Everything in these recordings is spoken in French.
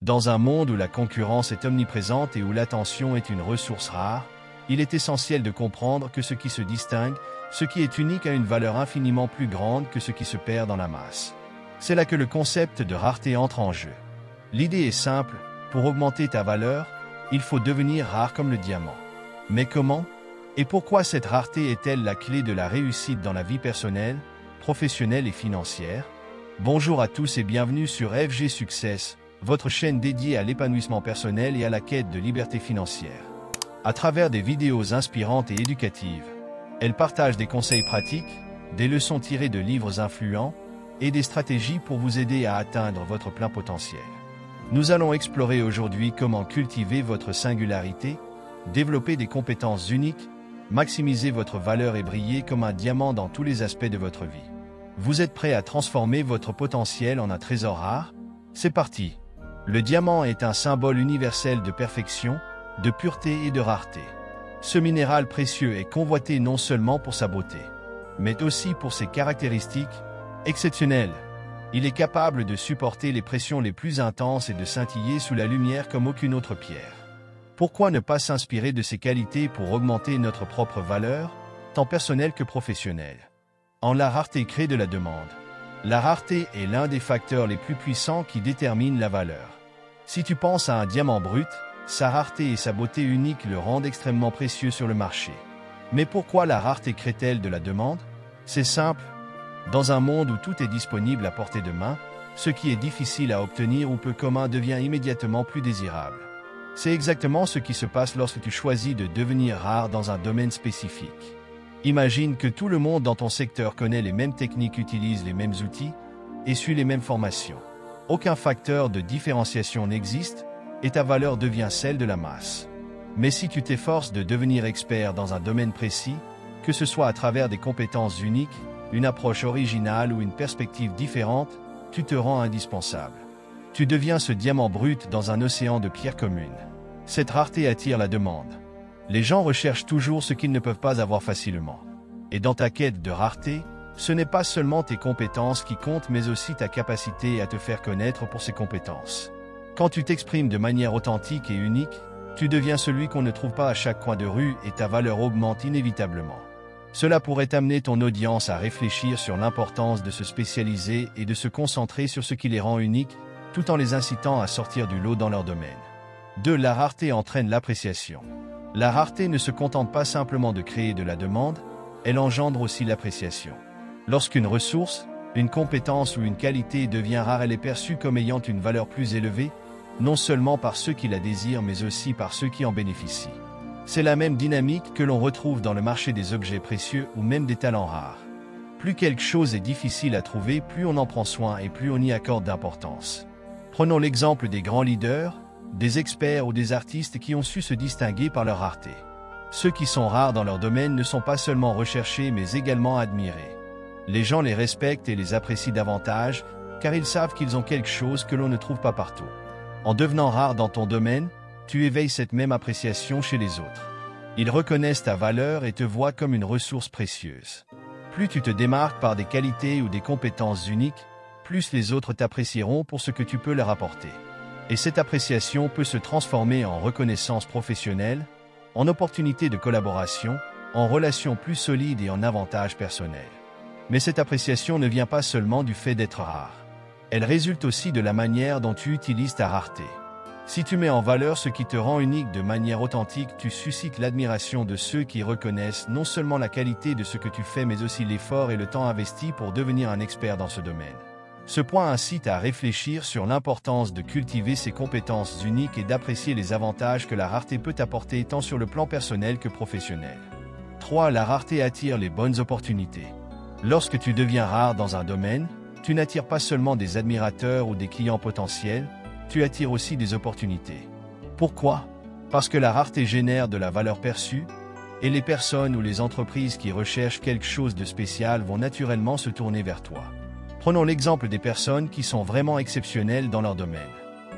Dans un monde où la concurrence est omniprésente et où l'attention est une ressource rare, il est essentiel de comprendre que ce qui se distingue, ce qui est unique a une valeur infiniment plus grande que ce qui se perd dans la masse. C'est là que le concept de rareté entre en jeu. L'idée est simple, pour augmenter ta valeur, il faut devenir rare comme le diamant. Mais comment? Et pourquoi cette rareté est-elle la clé de la réussite dans la vie personnelle, professionnelle et financière? Bonjour à tous et bienvenue sur FG Success, votre chaîne dédiée à l'épanouissement personnel et à la quête de liberté financière. À travers des vidéos inspirantes et éducatives, elle partage des conseils pratiques, des leçons tirées de livres influents et des stratégies pour vous aider à atteindre votre plein potentiel. Nous allons explorer aujourd'hui comment cultiver votre singularité, développer des compétences uniques, maximiser votre valeur et briller comme un diamant dans tous les aspects de votre vie. Vous êtes prêt à transformer votre potentiel en un trésor rare? C'est parti! Le diamant est un symbole universel de perfection, de pureté et de rareté. Ce minéral précieux est convoité non seulement pour sa beauté, mais aussi pour ses caractéristiques exceptionnelles. Il est capable de supporter les pressions les plus intenses et de scintiller sous la lumière comme aucune autre pierre. Pourquoi ne pas s'inspirer de ces qualités pour augmenter notre propre valeur, tant personnelle que professionnelle? La rareté crée de la demande. La rareté est l'un des facteurs les plus puissants qui déterminent la valeur. Si tu penses à un diamant brut, sa rareté et sa beauté unique le rendent extrêmement précieux sur le marché. Mais pourquoi la rareté crée-t-elle de la demande? C'est simple. Dans un monde où tout est disponible à portée de main, ce qui est difficile à obtenir ou peu commun devient immédiatement plus désirable. C'est exactement ce qui se passe lorsque tu choisis de devenir rare dans un domaine spécifique. Imagine que tout le monde dans ton secteur connaît les mêmes techniques, utilise les mêmes outils et suit les mêmes formations. Aucun facteur de différenciation n'existe et ta valeur devient celle de la masse. Mais si tu t'efforces de devenir expert dans un domaine précis, que ce soit à travers des compétences uniques, une approche originale ou une perspective différente, tu te rends indispensable. Tu deviens ce diamant brut dans un océan de pierres communes. Cette rareté attire la demande. Les gens recherchent toujours ce qu'ils ne peuvent pas avoir facilement. Et dans ta quête de rareté, ce n'est pas seulement tes compétences qui comptent mais aussi ta capacité à te faire connaître pour ces compétences. Quand tu t'exprimes de manière authentique et unique, tu deviens celui qu'on ne trouve pas à chaque coin de rue et ta valeur augmente inévitablement. Cela pourrait amener ton audience à réfléchir sur l'importance de se spécialiser et de se concentrer sur ce qui les rend uniques, tout en les incitant à sortir du lot dans leur domaine. 2. La rareté entraîne l'appréciation. La rareté ne se contente pas simplement de créer de la demande, elle engendre aussi l'appréciation. Lorsqu'une ressource, une compétence ou une qualité devient rare, elle est perçue comme ayant une valeur plus élevée, non seulement par ceux qui la désirent mais aussi par ceux qui en bénéficient. C'est la même dynamique que l'on retrouve dans le marché des objets précieux ou même des talents rares. Plus quelque chose est difficile à trouver, plus on en prend soin et plus on y accorde d'importance. Prenons l'exemple des grands leaders, des experts ou des artistes qui ont su se distinguer par leur rareté. Ceux qui sont rares dans leur domaine ne sont pas seulement recherchés mais également admirés. Les gens les respectent et les apprécient davantage car ils savent qu'ils ont quelque chose que l'on ne trouve pas partout. En devenant rare dans ton domaine, tu éveilles cette même appréciation chez les autres. Ils reconnaissent ta valeur et te voient comme une ressource précieuse. Plus tu te démarques par des qualités ou des compétences uniques, plus les autres t'apprécieront pour ce que tu peux leur apporter. Et cette appréciation peut se transformer en reconnaissance professionnelle, en opportunités de collaboration, en relations plus solides et en avantages personnels. Mais cette appréciation ne vient pas seulement du fait d'être rare. Elle résulte aussi de la manière dont tu utilises ta rareté. Si tu mets en valeur ce qui te rend unique de manière authentique, tu suscites l'admiration de ceux qui reconnaissent non seulement la qualité de ce que tu fais mais aussi l'effort et le temps investi pour devenir un expert dans ce domaine. Ce point incite à réfléchir sur l'importance de cultiver ses compétences uniques et d'apprécier les avantages que la rareté peut apporter tant sur le plan personnel que professionnel. 3. La rareté attire les bonnes opportunités. Lorsque tu deviens rare dans un domaine, tu n'attires pas seulement des admirateurs ou des clients potentiels, tu attires aussi des opportunités. Pourquoi? Parce que la rareté génère de la valeur perçue, et les personnes ou les entreprises qui recherchent quelque chose de spécial vont naturellement se tourner vers toi. Prenons l'exemple des personnes qui sont vraiment exceptionnelles dans leur domaine.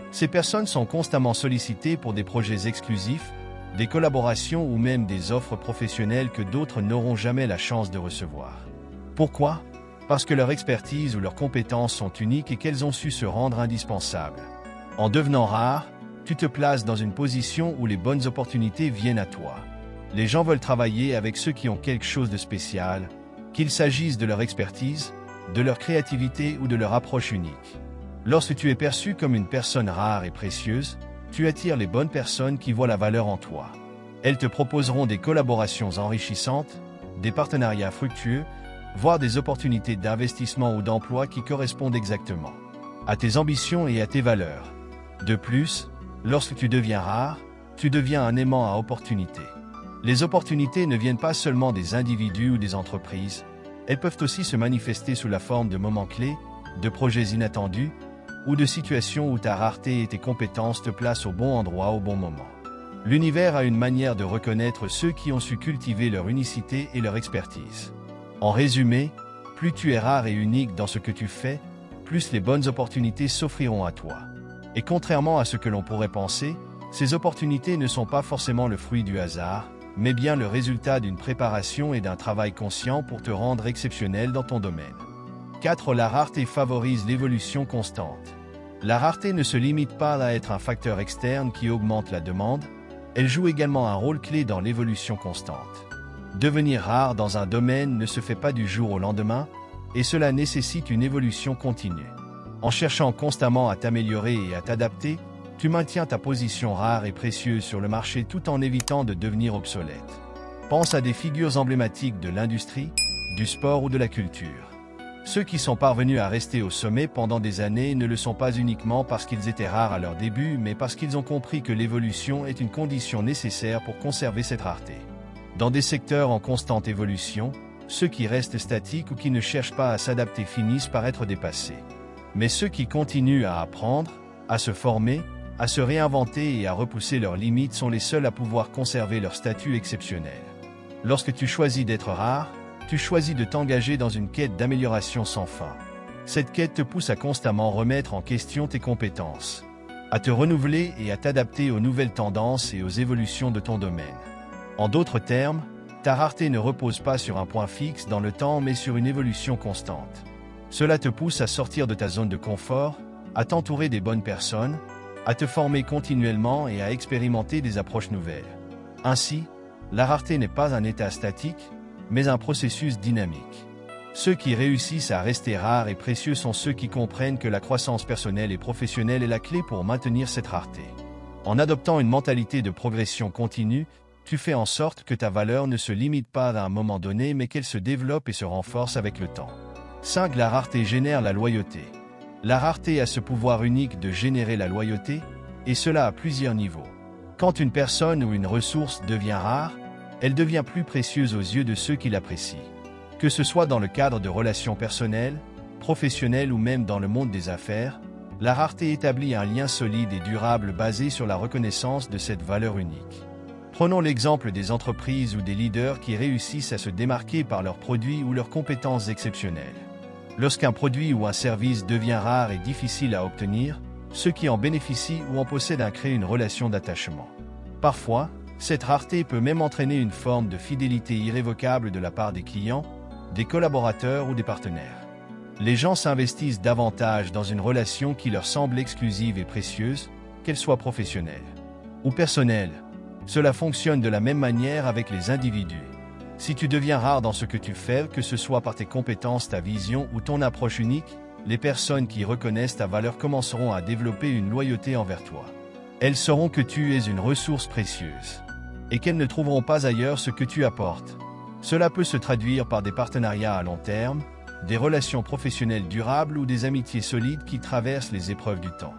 Ces personnes sont constamment sollicitées pour des projets exclusifs, des collaborations ou même des offres professionnelles que d'autres n'auront jamais la chance de recevoir. Pourquoi? Parce que leur expertise ou leurs compétences sont uniques et qu'elles ont su se rendre indispensables. En devenant rare, tu te places dans une position où les bonnes opportunités viennent à toi. Les gens veulent travailler avec ceux qui ont quelque chose de spécial, qu'il s'agisse de leur expertise, de leur créativité ou de leur approche unique. Lorsque tu es perçu comme une personne rare et précieuse, tu attires les bonnes personnes qui voient la valeur en toi. Elles te proposeront des collaborations enrichissantes, des partenariats fructueux, voire des opportunités d'investissement ou d'emploi qui correspondent exactement à tes ambitions et à tes valeurs. De plus, lorsque tu deviens rare, tu deviens un aimant à opportunités. Les opportunités ne viennent pas seulement des individus ou des entreprises, elles peuvent aussi se manifester sous la forme de moments clés, de projets inattendus, ou de situations où ta rareté et tes compétences te placent au bon endroit au bon moment. L'univers a une manière de reconnaître ceux qui ont su cultiver leur unicité et leur expertise. En résumé, plus tu es rare et unique dans ce que tu fais, plus les bonnes opportunités s'offriront à toi. Et contrairement à ce que l'on pourrait penser, ces opportunités ne sont pas forcément le fruit du hasard, mais bien le résultat d'une préparation et d'un travail conscient pour te rendre exceptionnel dans ton domaine. 4. La rareté favorise l'évolution constante. La rareté ne se limite pas à être un facteur externe qui augmente la demande, elle joue également un rôle clé dans l'évolution constante. Devenir rare dans un domaine ne se fait pas du jour au lendemain, et cela nécessite une évolution continue. En cherchant constamment à t'améliorer et à t'adapter, tu maintiens ta position rare et précieuse sur le marché tout en évitant de devenir obsolète. Pense à des figures emblématiques de l'industrie, du sport ou de la culture. Ceux qui sont parvenus à rester au sommet pendant des années ne le sont pas uniquement parce qu'ils étaient rares à leur début, mais parce qu'ils ont compris que l'évolution est une condition nécessaire pour conserver cette rareté. Dans des secteurs en constante évolution, ceux qui restent statiques ou qui ne cherchent pas à s'adapter finissent par être dépassés. Mais ceux qui continuent à apprendre, à se former, à se réinventer et à repousser leurs limites sont les seuls à pouvoir conserver leur statut exceptionnel. Lorsque tu choisis d'être rare, tu choisis de t'engager dans une quête d'amélioration sans fin. Cette quête te pousse à constamment remettre en question tes compétences, à te renouveler et à t'adapter aux nouvelles tendances et aux évolutions de ton domaine. En d'autres termes, ta rareté ne repose pas sur un point fixe dans le temps mais sur une évolution constante. Cela te pousse à sortir de ta zone de confort, à t'entourer des bonnes personnes, à te former continuellement et à expérimenter des approches nouvelles. Ainsi, la rareté n'est pas un état statique, mais un processus dynamique. Ceux qui réussissent à rester rares et précieux sont ceux qui comprennent que la croissance personnelle et professionnelle est la clé pour maintenir cette rareté. En adoptant une mentalité de progression continue, tu fais en sorte que ta valeur ne se limite pas à un moment donné mais qu'elle se développe et se renforce avec le temps. 5. La rareté génère la loyauté. La rareté a ce pouvoir unique de générer la loyauté, et cela à plusieurs niveaux. Quand une personne ou une ressource devient rare, elle devient plus précieuse aux yeux de ceux qui l'apprécient. Que ce soit dans le cadre de relations personnelles, professionnelles ou même dans le monde des affaires, la rareté établit un lien solide et durable basé sur la reconnaissance de cette valeur unique. Prenons l'exemple des entreprises ou des leaders qui réussissent à se démarquer par leurs produits ou leurs compétences exceptionnelles. Lorsqu'un produit ou un service devient rare et difficile à obtenir, ceux qui en bénéficient ou en possèdent créent une relation d'attachement. Parfois, cette rareté peut même entraîner une forme de fidélité irrévocable de la part des clients, des collaborateurs ou des partenaires. Les gens s'investissent davantage dans une relation qui leur semble exclusive et précieuse, qu'elle soit professionnelle ou personnelle. Cela fonctionne de la même manière avec les individus. Si tu deviens rare dans ce que tu fais, que ce soit par tes compétences, ta vision ou ton approche unique, les personnes qui reconnaissent ta valeur commenceront à développer une loyauté envers toi. Elles sauront que tu es une ressource précieuse et qu'elles ne trouveront pas ailleurs ce que tu apportes. Cela peut se traduire par des partenariats à long terme, des relations professionnelles durables ou des amitiés solides qui traversent les épreuves du temps.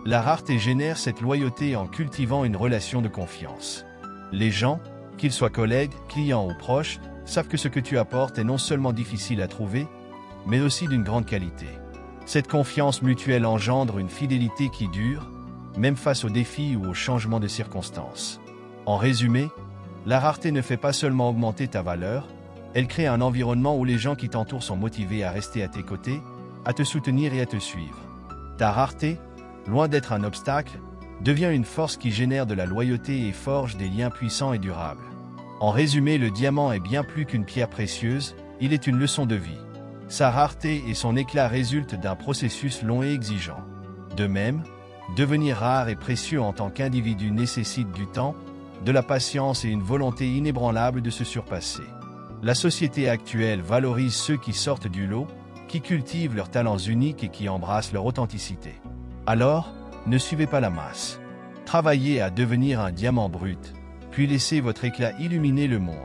La rareté génère cette loyauté en cultivant une relation de confiance. Les gens, qu'ils soient collègues, clients ou proches, savent que ce que tu apportes est non seulement difficile à trouver, mais aussi d'une grande qualité. Cette confiance mutuelle engendre une fidélité qui dure, même face aux défis ou aux changements de circonstances. En résumé, la rareté ne fait pas seulement augmenter ta valeur, elle crée un environnement où les gens qui t'entourent sont motivés à rester à tes côtés, à te soutenir et à te suivre. Ta rareté, loin d'être un obstacle, devient une force qui génère de la loyauté et forge des liens puissants et durables. En résumé, le diamant est bien plus qu'une pierre précieuse, il est une leçon de vie. Sa rareté et son éclat résultent d'un processus long et exigeant. De même, Devenir rare et précieux en tant qu'individu nécessite du temps, de la patience et une volonté inébranlable de se surpasser. La société actuelle valorise ceux qui sortent du lot, qui cultivent leurs talents uniques et qui embrassent leur authenticité. Alors, ne suivez pas la masse. Travaillez à devenir un diamant brut, puis laissez votre éclat illuminer le monde.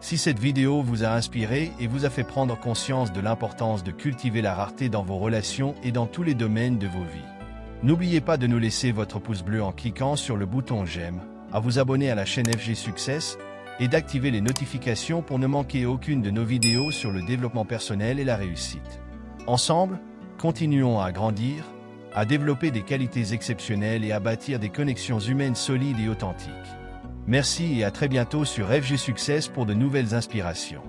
Si cette vidéo vous a inspiré et vous a fait prendre conscience de l'importance de cultiver la rareté dans vos relations et dans tous les domaines de vos vies, n'oubliez pas de nous laisser votre pouce bleu en cliquant sur le bouton j'aime, à vous abonner à la chaîne FG Success et d'activer les notifications pour ne manquer aucune de nos vidéos sur le développement personnel et la réussite. Ensemble, continuons à grandir, à développer des qualités exceptionnelles et à bâtir des connexions humaines solides et authentiques. Merci et à très bientôt sur FG Success pour de nouvelles inspirations.